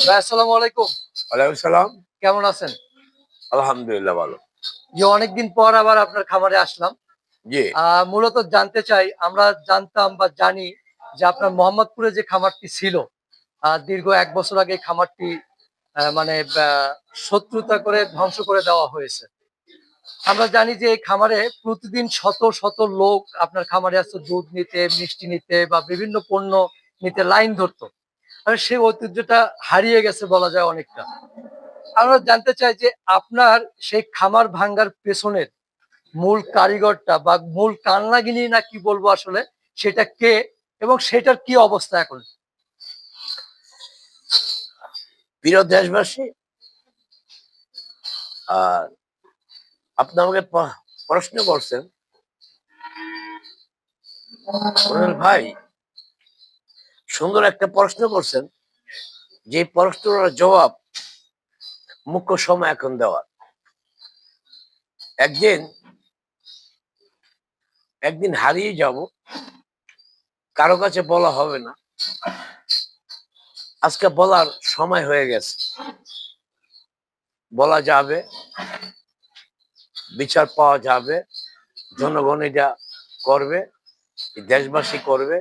ভাই আসসালামু আলাইকুম। ওয়ালাইকুম সালাম। কেমন আছেন? আলহামদুলিল্লাহ ভালো। অনেকদিন পর আবার আপনার খামারে আসলাম। জি। মূলত জানতে চাই, আমরা জানতাম বা জানি যে আপনার মোহাম্মদপুরে যে খামারটি ছিল, দীর্ঘ ১ বছর আগে এই খামারটি মানে শত্রুতা করে ধ্বংস করে দেওয়া হয়েছে। আমরা জানি যে এই খামারে প্রতিদিন শত, শত লোক আপনার খামারে আসতো দুধ নিতে, মিষ্টি নিতে বা বিভিন্ন পণ্য নিতে লাইন ধরতো। সেই ঐতিহ্যটা হারিয়ে গেছে বলা যায় অনেকটা। আমরা জানতে চাই যে আপনার সেই খামার ভাঙ্গার পেছনের মূল কারিগরটা বা মূল কান্নাগিনি না কি বলবো আসলে, সেটা কে এবং সেটার কি অবস্থা এখন? প্রিয় দেশবাসী, আর আপনি আমাকে প্রশ্ন করছেন, বললেন, ভাই সুন্দর একটা প্রশ্ন করছেন, যে প্রশ্নটার জবাব মুখ্য সময় এখন দেওয়ার। একদিন একদিন হারিয়ে যাব, কারো কাছে বলা হবে না। আজকে বলার সময় হয়ে গেছে, বলা যাবে, বিচার পাওয়া যাবে, জনগণ এটা করবে, দেশবাসী করবে।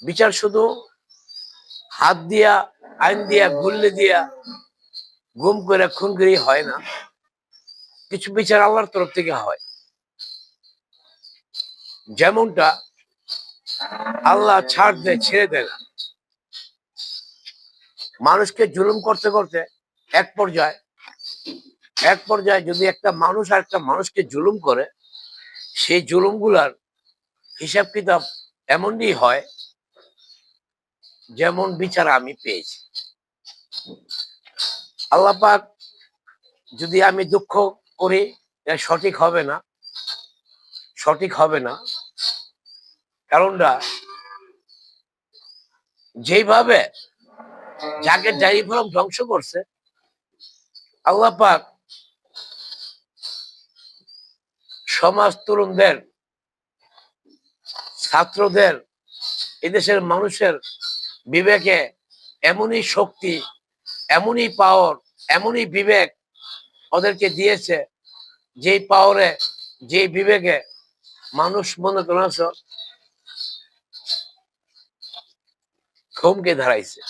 বিচার শুধু হাত দিয়া, আইন দিয়া, গুল্লি দিয়া, গুম করে খুন করে হয় না। কিছু বিচার আল্লাহর তরফ থেকে হয়। যেমনটা আল্লাহ ছাড় দেয়, ছেড়ে দেয় না। মানুষকে জুলুম করতে করতে এক পর্যায়ে যদি একটা মানুষ আর একটা মানুষকে জুলুম করে, সেই জুলুম গুলার হিসাব কিতাব এমনই হয় যেমন বিচার আমি পেয়েছি। আল্লাহ পাক যদি আমি দুঃখ করি, এটা সঠিক হবে না। কারণটা, যেইভাবে যাকে জারি ফলম ধ্বংস করছে, আল্লাহ পাক সমাজ, তরুণদের, ছাত্রদের, এদেশের মানুষের বিবেকে এমনই শক্তি, এমনই পাওয়ার, এমনই বিবেক ওদেরকে দিয়েছে, যেই পাওয়ারে, যেই বিবেকে মানুষ মনে করেছ থমকে দাঁড়াইছে।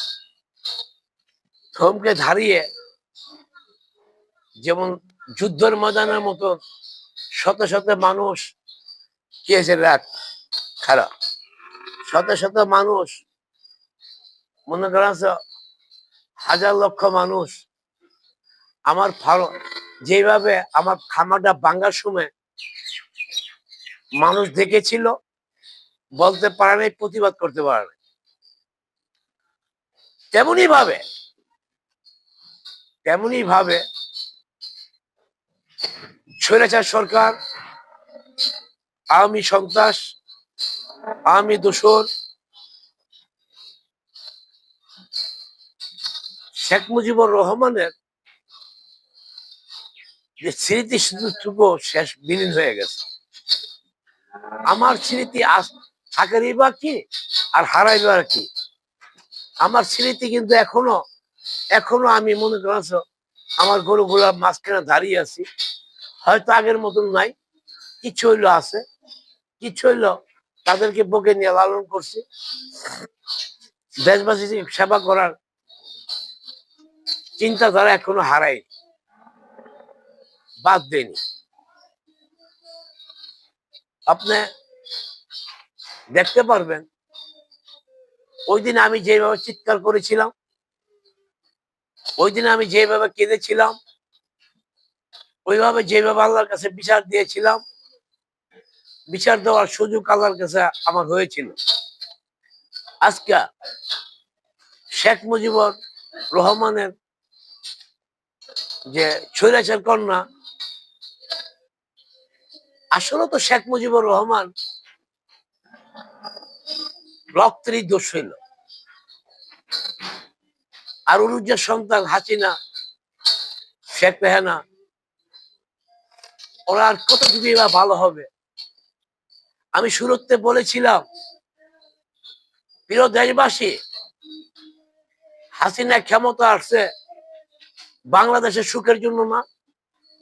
থমকে দাঁড়িয়ে যেমন যুদ্ধের ময়দানের মতো শত শত মানুষ কি হয়েছে, রাত খারাপ, শত শত মানুষ মনে করেন হাজার লক্ষ মানুষ আমার যেভাবে আমার খামারটা ভাঙ্গার সময় মানুষ দেখেছিল, বলতে পারে নাই, প্রতিবাদ করতে পারে নাই। তেমনি ভাবে স্বৈরাচার সরকার, আওয়ামী সন্ত্রাস, আওয়ামী দোসর, শেখ মুজিবুর রহমানের যে স্মৃতি শুধুটুকু শেষ বিলীন হয়ে গেছে। আমার স্মৃতি আজ থাকারই বা কি আর হারাইবার কি? আমার স্মৃতি কিন্তু এখনো আমি মনে করছ আমার গরুগুলা মাঝখানে দাঁড়িয়ে আছি, হয়তো আগের মতন নাই, কিছু হইলো আছে, কিছু হইলো তাদেরকে বুকে নিয়ে লালন করছি। দেশবাসী সেবা করার চিন্তাধারা এখনো হারাই, বাদ দেয়নি। আপনি দেখতে পারবেন, ওই দিন আমি যেভাবে চিৎকার করেছিলাম, ওই দিন আমি যেভাবে কেঁদেছিলাম, ওইভাবে যেভাবে আল্লাহর কাছে বিচার দিয়েছিলাম, বিচার দেওয়ার সুযোগ আল্লাহর কাছে আমার হয়েছিল। আজকে শেখ মুজিবুর রহমানের যে স্বৈরাচার কন্যা, আসলে তো শেখ মুজিবুর রহমান রক্তেরই দোষ হইল। আর অনুজ্জের সন্তান হাসিনা, শেখ রেহানা, ওরা আর কত দিবি বা ভালো হবে। আমি শুরুতে বলেছিলাম, প্রিয় দেশবাসী, হাসিনা ক্ষমতা আসছে বাংলাদেশের সুখের জন্য না,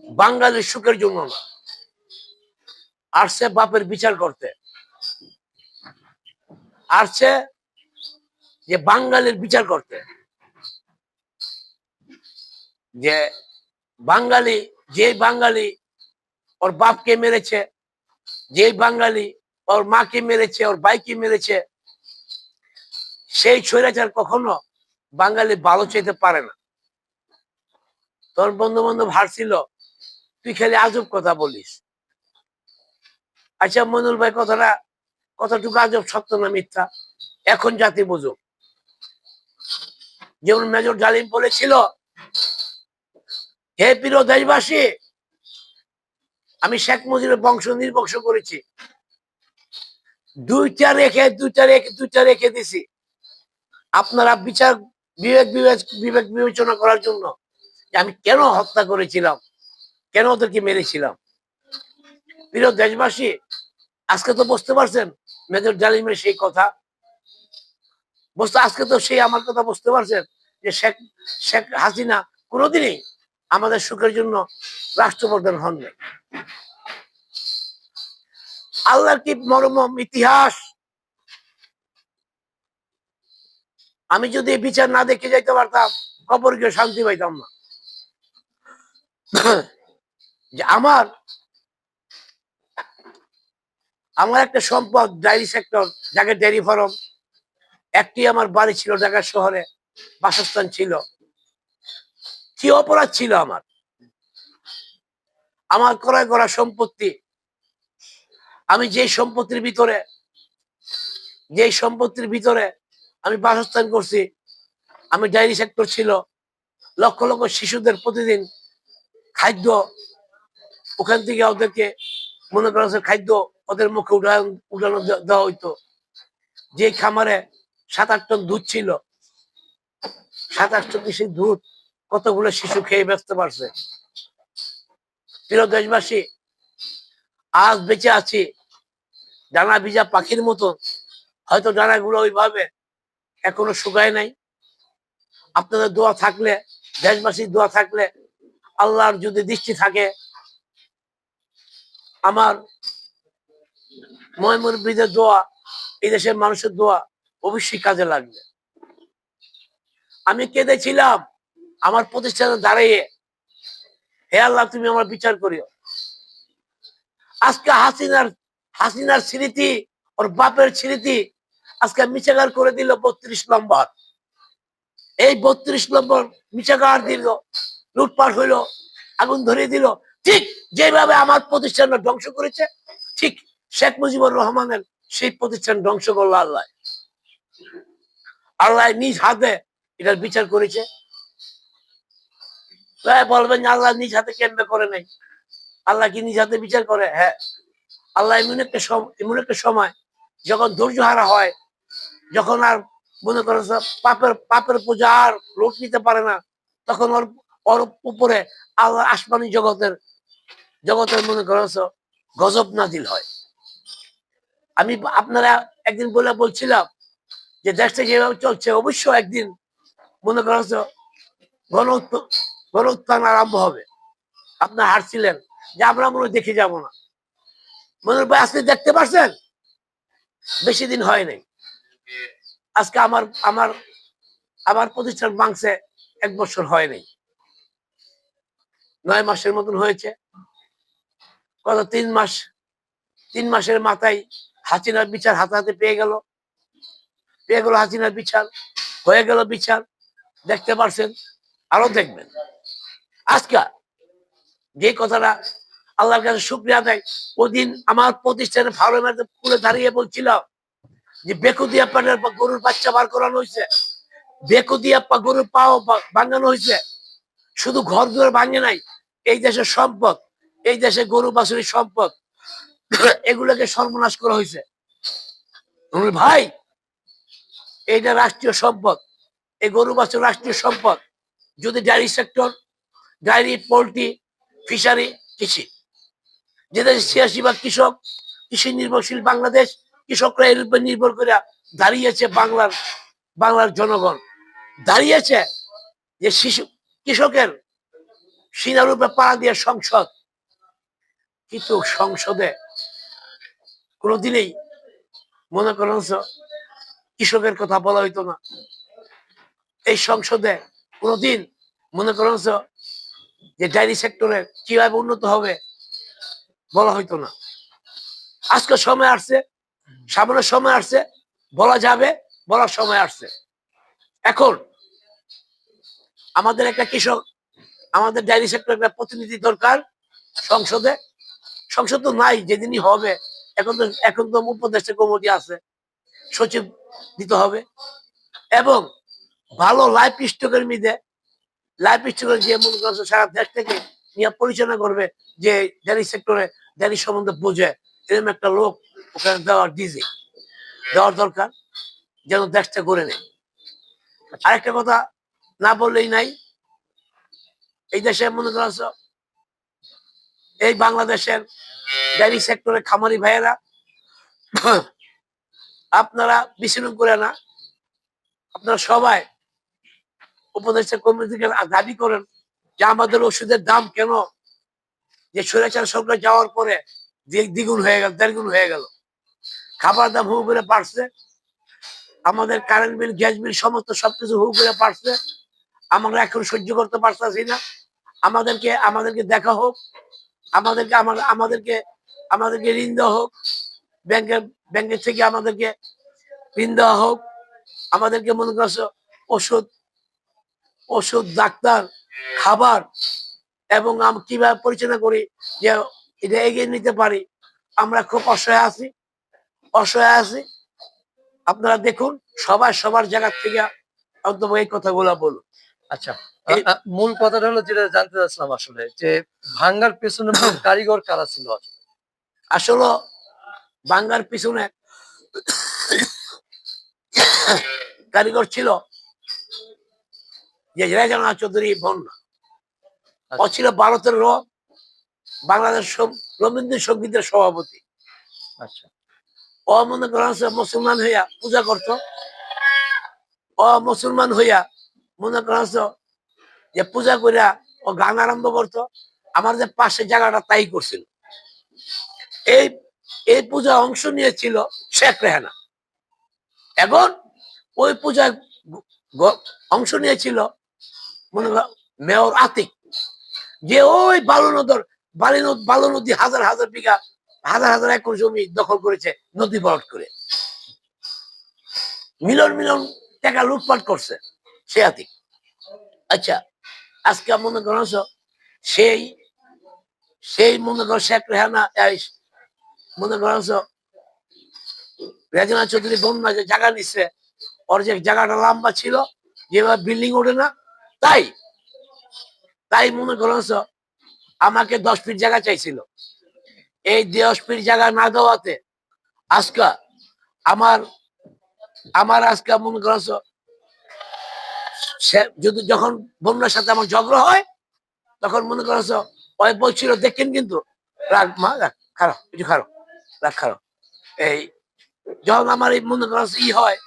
বাঙালির সুখের জন্য না, আসছে বাপের বিচার করতে, আসছে যে বাঙালির বিচার করতে, যে বাঙালি, যে বাঙালি ওর বাপকে মেরেছে, যে বাঙালি ওর মাকে মেরেছে, ওর ভাইকে মেরেছে, সেই স্বৈরাচার কখনো বাঙালি ভালো চাইতে পারে না। তোর বন্ধু বান্ধব হারছিল, তুই খালি আজব কথা বলিস। আচ্ছা মইনুল ভাই, কথাটা কতটুকু আজব, সত্য না মিথ্যা, এখন জাতি বুঝুক। যেমন মেজর জালিম বলেছিল, হে প্রিয় দেশবাসী, আমি শেখ মুজিবের বংশ নির্বংশ করেছি, দুইটা রেখে দিছি, আপনারা বিচার বিবেক বিবেচনা করার জন্য যে আমি কেন হত্যা করেছিলাম, কেন ওদেরকে মেরেছিলাম। প্রিয় দেশবাসী, আজকে তো বুঝতে পারছেন মেজর জালিমের সেই কথা, আজকে তো সেই আমার কথা বুঝতে পারছেন যে শেখ শেখ হাসিনা কোনোদিনই আমাদের সুখের জন্য রাষ্ট্রপ্রধান হন নাই। আল্লাহর কি মরম ইতিহাস! আমি যদি বিচার না দেখে যাইতে পারতাম, কবর গিয়ে শান্তি পাইতাম না। যে আমার একটা সম্পদ ডায়েরি সেক্টর, যাকে ডেয়ারি ফার্ম, একটি আমার বাড়ি ছিল ঢাকা শহরে, বাসস্থান ছিল। কি অপরাধ ছিল আমার? আমার ক্রয় করা সম্পত্তি, আমি যে সম্পত্তির ভিতরে আমি বাসস্থান করছি, আমি ডায়েরি সেক্টর ছিল, লক্ষ লক্ষ শিশুদের প্রতিদিন খাদ্য, ওখান থেকে ওদেরকে মনে করা খাদ্য ওদের মুখে উঠানো দেওয়া হইতো। যে খামারে 7-8 টন দুধ ছিল, 7-8 টন সেই দুধ কতগুলো শিশু খেয়ে ব্যস্ত পারছে। প্রিয় দেশবাসী, আজ বেঁচে আছি ডানা ভিজা পাখির মতো, হয়তো ডানাগুলো ওইভাবে এখনো শুকায় নাই। আপনাদের দোয়া থাকলে, দেশবাসীর দোয়া থাকলে, আল্লাহর যদি দৃষ্টি থাকে, আমার মুরব্বীদের দোয়া, এই দেশের মানুষের দোয়া অবশ্যই কাজে লাগবে। আমি কেঁদেছিলাম আমার প্রতিষ্ঠানে দাঁড়িয়ে, হে আল্লাহ তুমি আমার বিচার করিও। আজকে হাসিনার স্মৃতি, ওর বাপের স্মৃতি আজকে মিছাগার করে দিল 32 নম্বর। এই 32 নম্বর মিছাগার দিল, লুটপাট হইলো, আগুন ধরিয়ে দিল। ঠিক যেভাবে আমার প্রতিষ্ঠানটা ধ্বংস করেছে, ঠিক শেখ মুজিবুর রহমানের সেই প্রতিষ্ঠান ধ্বংস করলো আল্লাহ। আল্লাহ নিজ হাতে এটার বিচার করেছে। বলবেন আল্লাহ নিজ হাতে কেমনে করে নাই? আল্লাহ কি নিজ হাতে বিচার করে? হ্যাঁ, আল্লাহ এমন একটা সময় যখন ধৈর্য হারা হয়, যখন আর মনে করো পাপের পূজা আর লোক নিতে পারে না, তখন ওর উপরে আল্লাহ আসমানি জগতের মনে করছো গজব নাজিল হয়। আমি আপনারা একদিন বলছিলাম যে দেশটা যেভাবে চলছে, অবশ্য একদিন মনে করছো গণ উত্থান আরম্ভ হবে। আপনার হারছিলেন যে আমরা মনে দেখে যাব না, মনে ভাই আজকে দেখতে পাচ্ছেন, বেশি দিন হয় নাই। আজকে আমার প্রতিষ্ঠান ভাঙছে 1 বছর হয় নাই, 9 মাসের মতন হয়েছে। কত 3 মাসের মাথায় হাসিনার বিচার হাতে হাতে পেয়ে গেল হাসিনার বিচার হয়ে গেল। বিচার দেখতে পারছেন, আরো দেখবেন। আজকে যে কথাটা আল্লাহর কাছে শুকরিয়া দেয়, ওদিন আমার প্রতিষ্ঠানে ফার্মের পুলে দাঁড়িয়ে বলছিল যে বেকুদিয়া পানের গরুর বাচ্চা বার করানো হয়েছে, বেকুদিয়া গরুর পাও ভাঙানো হয়েছে। শুধু ঘর দুয়ার ভাঙে নাই, এই দেশের সম্পদ, এই দেশে গরু বাছুরির সম্পদ, এগুলোকে সর্বনাশ করা হয়েছে। ভাই, এইটা রাষ্ট্রীয় সম্পদ, এই গরু বাছুর রাষ্ট্রীয় সম্পদ। যদি dairy sector, dairy, poultry, fishery, কৃষি, যে দেশে 86% কৃষক, কৃষি নির্ভরশীল বাংলাদেশ, কৃষকরা এর উপর নির্ভর করে দাঁড়িয়েছে বাংলার জনগণ। দাঁড়িয়েছে যে কৃষকের সিনার উপরে পাড়া দিয়ে সংসদ, কিন্তু সংসদে কোনোদিনই মনে করেন কৃষকের কথা বলা হইতো না। এই সংসদে কোনোদিন মনে করেন যে ডায়েরি সেক্টরে কিভাবে উন্নত হবে বলা হইতো না। আজকে সময় আসছে, সামনে সময় আসছে, বলা যাবে, বলার সময় আসছে। এখন আমাদের একটা কৃষক, আমাদের ডায়েরি সেক্টর একটা প্রতিনিধি দরকার সংসদে। সংসদ তো নাই, যেদিনই হবে। এখন তো উপদেষ্টা কমিটি আছে, সচিব দিতে হবে। এবং ভালো লাইফ স্টকের মিদে, লাইফ স্টকের যে মনে করছে সারা দেশ থেকে নিয়ে পরিচালনা করবে, যে ডেয়ারি সেক্টরে ডেয়ারি সম্বন্ধে বোঝে, এরকম একটা লোক ওখানে দেওয়ার দরকার, যেন দেশটা করে নেয়। আরেকটা কথা না বললেই নাই, এই দেশে মনে করছ এই বাংলাদেশের ডেয়ারি সেক্টরে খামারি ভাইয়েরা, আপনারা বিশৃঙ্খল করে না, আপনারা সবাই উপদেষ্টা কমিটি থেকে দাবি করেন যে আমাদের ওষুধের দাম কেন, যে স্বৈরাচার সরকার যাওয়ার পরে দ্বিগুণ হয়ে গেল, দেড়গুণ হয়ে গেল। খাবার দাম হু করে বাড়ছে, আমাদের কারেন্ট বিল, গ্যাস বিল, সমস্ত সবকিছু হু করে বাড়ছে। আমরা এখন সহ্য করতে পারতেছি না। আমাদেরকে দেখা হোক, আমাদেরকে ঋণ দেওয়া হোক, ব্যাংকের থেকে আমাদেরকে ঋণ দেওয়া হোক। আমাদেরকে মনে করছো ওষুধ, ডাক্তার, খাবার, এবং আমি কিভাবে পরিচালনা করি যে এটা এগিয়ে নিতে পারি। আমরা খুব অসহায় আছি। আপনারা দেখুন, সবাই সবার জায়গা থেকে অন্তত এই কথাগুলো বলুন। আচ্ছা, মূল কথাটা হলো যেটা জানতে চাচ্ছিলাম আসলে, যে ভাঙ্গার পেছনে মূল কারিগর কারা ছিল আসলে? আসলে বাংলার পিছনে কারিগর ছিল যে রেজানা চৌধুরী বন্যা। ও ছিল ভারতের বাংলাদেশ রবীন্দ্র সঙ্গীতের সভাপতি। আচ্ছা, ও মনে করেন মুসলমান হইয়া পূজা করত। ও মুসলমান হইয়া মনে করেন যে পূজা করিয়া ও গান আরম্ভ করতো। আমার যে পাশে জায়গাটা তাই করছিল। এই এই পূজা অংশ নিয়েছিল শেখ রেহানা। এখন ওই পূজায় অংশ নিয়েছিল মনে কর মেয়র আতিক, যে ওই বালু নদী হাজার হাজার বিঘা, হাজার হাজার একর জমি দখল করেছে নদী ভরাট করে, মিলিয়ন টাকা লুটপাট করছে সে আতিক। আচ্ছা, আজকে মনে করো সেই মনে করো শেখ রেহানা, মনে করো রেজানা চৌধুরী বন্যা যে জায়গা নিচ্ছে, ওর যে জায়গাটা লম্বা ছিল, যেভাবে বিল্ডিং ওঠে না, তাই মনে করো আমাকে 10 ফিট জায়গা চাইছিল। এই 10 ফিট জায়গা না দেওয়াতে আজকে আমার আজকে মনে করো যদি যখন বন্যার সাথে আমার ঝগড়া হয়, তখন মনে করো ওই বলছিল দেখেন কিন্তু রাগ মা রাখ খারাপ কিছু খারাপ রাগ খারাপ। এই যখন আমার এই মনে করো হয়,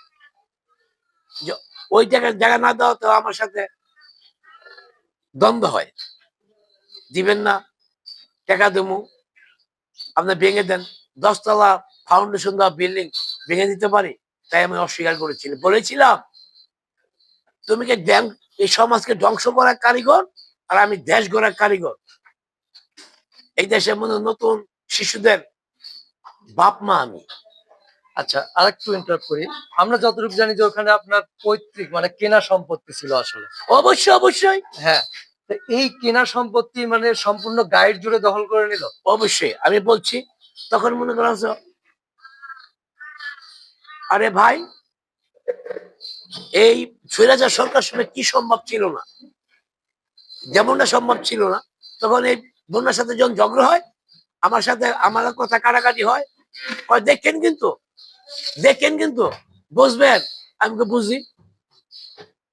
ওই জায়গা না দেওয়াতে আমার সাথে দ্বন্দ্ব হয়, দিবেন না, টাকা দেবো, আপনি ভেঙে দেন। 10 তলা ফাউন্ডেশন দেওয়া বিল্ডিং ভেঙে দিতে পারি? তাই আমি অস্বীকার বলেছিলাম তুমি কি এই সমাজকে ধ্বংস করার কারিগর, আর আমি দেশ গড়ার কারিগর। এই দেশে মনে নতুন শিশুদের বাপ মা আমি। আচ্ছা, আরেকটু ইন্টারাপ্ট করি। আমরা যতটুকু জানি যে ওখানে আপনার পৈতৃক মানে কেনা সম্পত্তি ছিল আসলে। অবশ্যই হ্যাঁ, তো এই কেনা সম্পত্তি মানে সম্পূর্ণ গাইড জুড়ে দখল করে নিল। অবশ্যই আমি বলছি, তখন মনে করা আরে ভাই, এই স্বৈরাচার সরকার সময় কি সম্ভব ছিল না, যেমনটা সম্ভব ছিল না, তখন এই বন্যার সাথে যখন ঝগড়া হয়, আমার সাথে আমার কথা কাটাকাটি হয়, দেখেন কিন্তু বুঝবেন। আমি বুঝি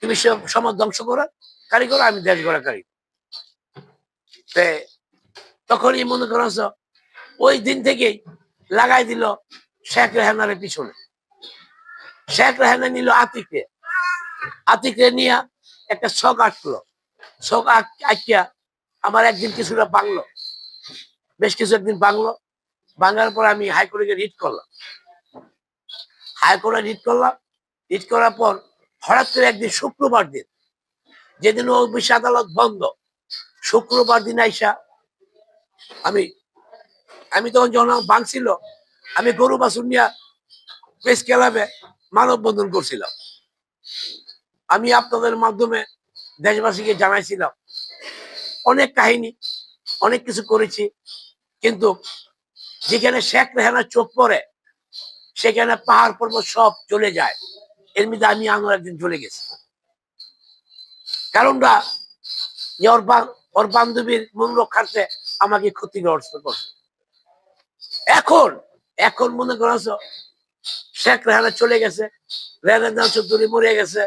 তুমি সমাজ ধ্বংস করার কারিগর, আমি দেশ গড়া কারিগর। তখনই মনে করা ওই দিন থেকেই লাগাই দিল শেখ রেহানার পিছনে। শেখ রেহানা নিল আতিকে, আতিকরে নিয়ে একটা শখ আঁকলো, শখ আঁকিয়া আমার একদিন কিছুটা বাংলো, বেশ কিছু একদিন বাংলো। বাংলার পর আমি হাইকোর্টে রিট করলাম, হাইকোর্টে রিট করলাম। রিট করার পর হঠাৎ করে একদিন শুক্রবার দিন, যেদিন অফিস আদালত বন্ধ, শুক্রবার দিন আইসা আমি আমি তখন যখন ভাঙছিল, আমি গরু বাছুর নিয়ে প্রেস ক্লাবে মানববন্ধন করছিলাম। আমি আপনাদের মাধ্যমে দেশবাসীকে জানাইছিলাম অনেক কাহিনী, অনেক কিছু করেছি, কিন্তু যেখানে শেখ রেহানার চোখ পড়ে সেখানে পাহাড় পর্বত সব চলে যায়। এর মধ্যে আমি আমার একদিন চলে গেছি। কারণটা যে ওর বান্ধবীর মন রক্ষার্থে আমাকে ক্ষতিগ্রস্ত করছে। এখন এখন মনে করছো শেখ রেহানা চলে গেছে, রেহানা চৌধুরী মরে গেছে,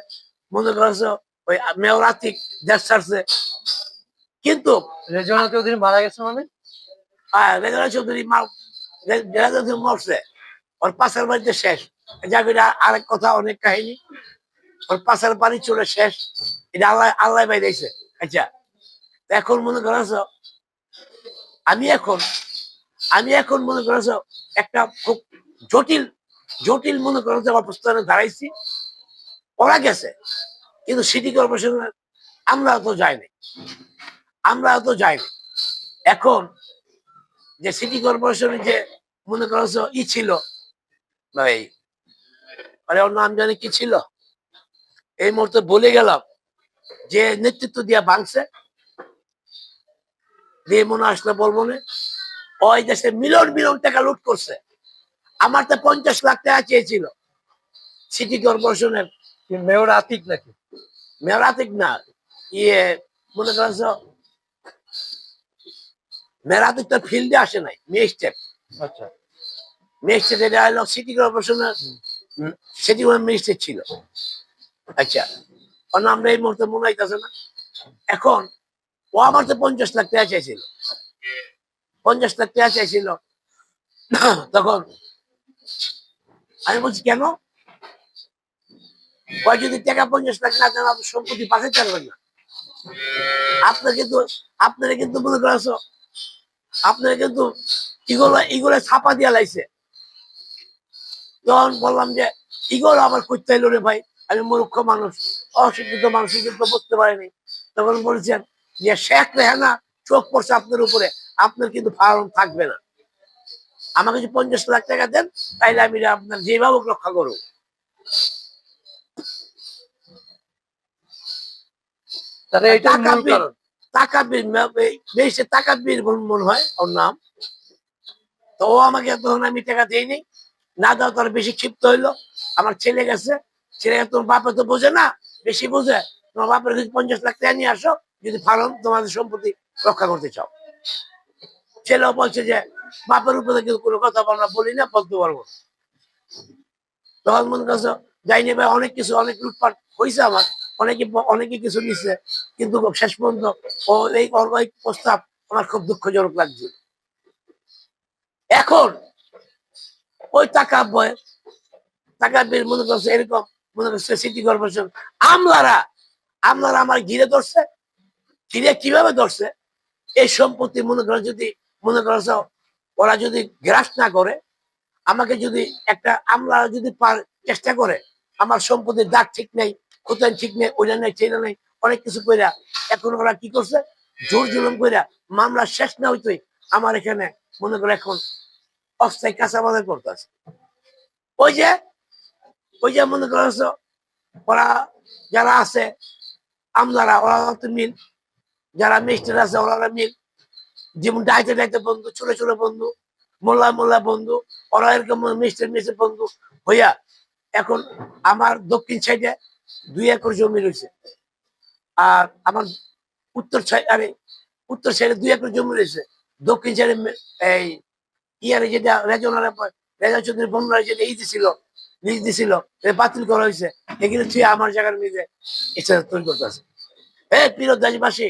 মনে করছো ওই মেয়র আতিক দেশ ছাড়ছে, কিন্তু রেজওয়ানা চৌধুরী মারা গেছে মানে? রেহানা চৌধুরী রেহানা চৌধুরী মরছে, ওর পাশের বাড়িতে শেষ। যাবে আরেক কথা, অনেক কাহিনী। ওর পাশের বাড়ি চলে শেষ, এটা আল্লাহ আল্লাহ বাইরেছে। আচ্ছা, এখন মনে করছো আমি এখন আমি এখন মনে করছো একটা খুব জটিল জটিল মনে করছো অবস্থানে দাঁড়াইছি। ওরা গেছে, কিন্তু সিটি কর্পোরেশনের আমরা তো যাইনি, আমরা তো যাইনি। এখন যে সিটি কর্পোরেশনের যে মনে করছো ছিল ভাই, আরে ওর নাম জানি কি ছিল, এই মুহূর্তে বলে গেলাম, যে নেতৃত্ব দিয়া ভাঙছে, দিয়ে মনে আসলে বলবো না, ওই দেশে মিলিয়ন মিলিয়ন টাকা লুট করছে। আমার তো 50 লাখ টাকা চেয়েছিল সিটি কর্পোরেশনের মেয়র আতিক নাকি? মেয়র আতিক না, ইয়ে মনে করছো মেয়র আতিক তো ফিল্ডে আসে নাই, ম্যাজিস্ট্রেট। আচ্ছা, ম্যাজিস্ট্রেট এটা হলো সিটি কর্পোরেশনের, সিটি ম্যাজিস্ট্রেট ছিল। আচ্ছা, ওর নামটা এই মুহূর্তে মনে হইতেছে না। এখন ও আমার তো 50 লাখ টাকা চাইছিল, 50 লাখ টাকা চাইছিল। তখন আমি বলছি কেন, ওই যদি টাকা 50 লাখ না দেন আপনার সম্পত্তি বাঁচাতে পারবেন না। আপনার কিন্তু আপনারা কিন্তু মনে করছো, আপনারা কিন্তু এগুলো এগুলো ছাপা দিয়া লাইছে। তখন বললাম যে এগুলো আবার করতে এলো রে ভাই, আমি মূর্খ মানুষ, অশিক্ষিত মানুষ, কিন্তু বুঝতে পারিনি। তখন বলছেন যে শেখ রেহানা চোখ পড়ছে আপনার উপরে, আপনার কিন্তু ফার্ম থাকবে না, আমাকে যদি 50 লাখ টাকা দেন তাইলে আমি আপনার যেভাবে রক্ষা করবো। তাহলে এটাই মূল তাকাব্বির, কারণ। তাকাব্বির মনে হয় ওর নাম। তো ও আমাকে তখন আমি টাকা দিইনি, না দাও তার বেশি ক্ষিপ্ত হইলো। আমার ছেলে গেছে, ছেলে তোর বাপে তো বোঝে না, বেশি বোঝে, তোমার বাপের যদি 50 লাখ টাকা নিয়ে আসো, যদি ফার্ম তোমাদের সম্পত্তি রক্ষা করতে চাও। ছেলেও বলছে যে বাপের উপরে কিন্তু কোনো কথা আমরা বলি না, বলতে পারবো না। তখন মনে করছো যাইনি ভাই, অনেক কিছু অনেক লুটপাট হয়েছে আমার, অনেকে অনেকে কিছু নিচ্ছে, কিন্তু শেষ পর্যন্ত ও এই অর্বাহিক প্রস্তাব আমার খুব দুঃখজনক লাগছে। এখন ওই টাকা বয় টাকা বের মনে করছে এরকম, মনে করছে সিটি কর্পোরেশন আমলারা আমলারা আমার ঘিরে ধরছে। ঘিরে কিভাবে ধরছে, এই সম্পত্তি মনে করো যদি মনে করছো ওরা যদি গ্রাস না করে, আমাকে যদি একটা আমলা যদি চেষ্টা করে, আমার সম্পত্তির দাগ ঠিক নেই, কোথায় ঠিক নেই, ওইটা নেই সেটা নেই, অনেক কিছু কইরা, এখন ওরা কি করছে, জোর জুলুম কইরা মামলা শেষ না হইতোই আমার এখানে মনে করো এখন অস্থায়ী কাঁচাবাজার করতে আছে। ওই যে ওই যে মনে করছো ওরা যারা আছে আমলারা, ওরা তো মিল, যারা মিস্টার আছে ওরা মিল, যেমন ডাইতে ডাইতে বন্ধু, ছোট ছোট বন্ধু, মোল্লা মোল্লা বন্ধু, ওরা এরকম মিস্টার মিস্টার বন্ধু হইয়া এখন আমার দক্ষিণ সাইডে 2 একর জমি রয়েছে, আর আমার উত্তর সাইড, আরে উত্তর সাইডে 2 একর জমি রয়েছে, দক্ষিণ সাইডে এই ইয়ারে যেটা রেজা চৌধুরী বন্যার যেটা দিছিল, লিজ দিছিল, বাতিল করা হয়েছে, এগুলো তুই আমার জায়গার মধ্যে ইচ্ছা তৈরি করতে আছে। হ্যাঁ, প্রিয় দেশবাসী,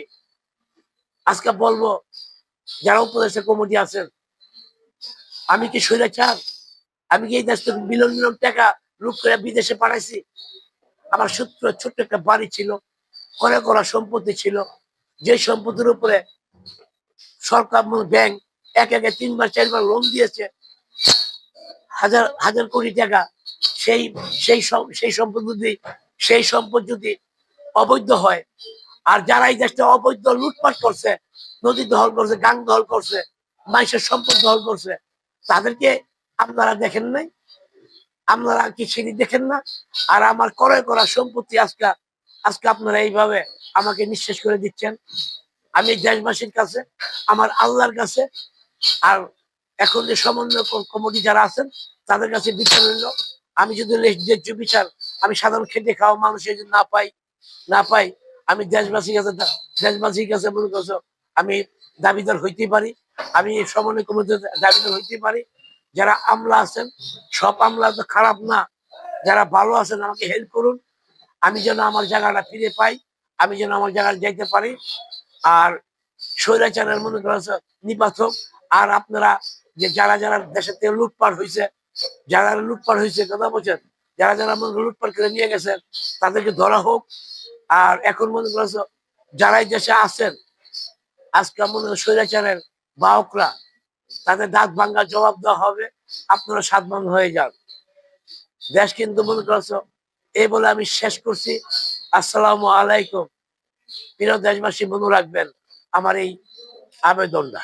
আজকে বলবো যারা উপদেষ্টা কমিটি আছেন, আমি কি স্বৈরাচার? আমি কি এই দেশ থেকে মিলিয়ন মিলিয়ন টাকা লুট করে বিদেশে পাঠাইছি? আমার সূত্র ছোট্ট একটা বাড়ি ছিল, করে করা সম্পত্তি ছিল, যে সম্পত্তির উপরে সরকার ব্যাংক এক একে 3 বার 4 বার লোন দিয়েছে, হাজার হাজার কোটি টাকা। সেই সেই সম্পদ যদি অবৈধ হয়, আর যারা এই দেশটা অবৈধ লুটপাট করছে, নদী দখল করছে, গাং দখল করছে, মানুষের সম্পদ দখল করছে, তাদেরকে আপনারা দেখেন নাই? আপনারা কি সেটি দেখেন না? আর আমার ক্রয় করা সম্পত্তি আজকে আজকে আপনারা এইভাবে আমাকে নিঃশেষ করে দিচ্ছেন। আমি দেশবাসীর কাছে, আমার আল্লাহর কাছে, আর এখন যে সমন্বয় কমিটি যারা আছেন তাদের কাছে বিচার হইল, আমি যদি ন্যায্য বিচার আমি সাধারণ খেটে খাওয়া মানুষের যদি না পাই, আমি দেশবাসীর কাছে মনে করছো আমি দাবিদার হইতে পারি, আমি সমন্বয় কমিটির দাবিদার হইতে পারি। যারা আমলা আছেন, সব আমলা তো খারাপ না, যারা ভালো আছেন আমাকে হেল্প করুন, আমি যেন আমার জায়গাটা ফিরে পাই, আমি যেন আমার জায়গায় যাইতে পারি। আর স্বৈরাচারের মনে করেছে নিপাতক। আর আপনারা যে যারা যারা দেশের থেকে লুটপাট হয়েছে, যারা লুটপাট হয়েছে, কথা বলছেন, যারা যারা মনে করেন লুটপাট করে নিয়ে গেছেন, তাদেরকে ধরা হোক। আর এখন মনে করেছে যারাই দেশে আছেন, আজকে মনে করেন স্বৈরাচারের বাহকরা, তাদের দাঁত ভাঙ্গা জবাব দেওয়া হবে। আপনারা সাবধান হয়ে যান। দেশ কিন্তু মনে করছো, এই বলে আমি শেষ করছি। আসসালামু আলাইকুম। প্রিয় দেশবাসী, মনে রাখবেন আমার এই আবেদনটা।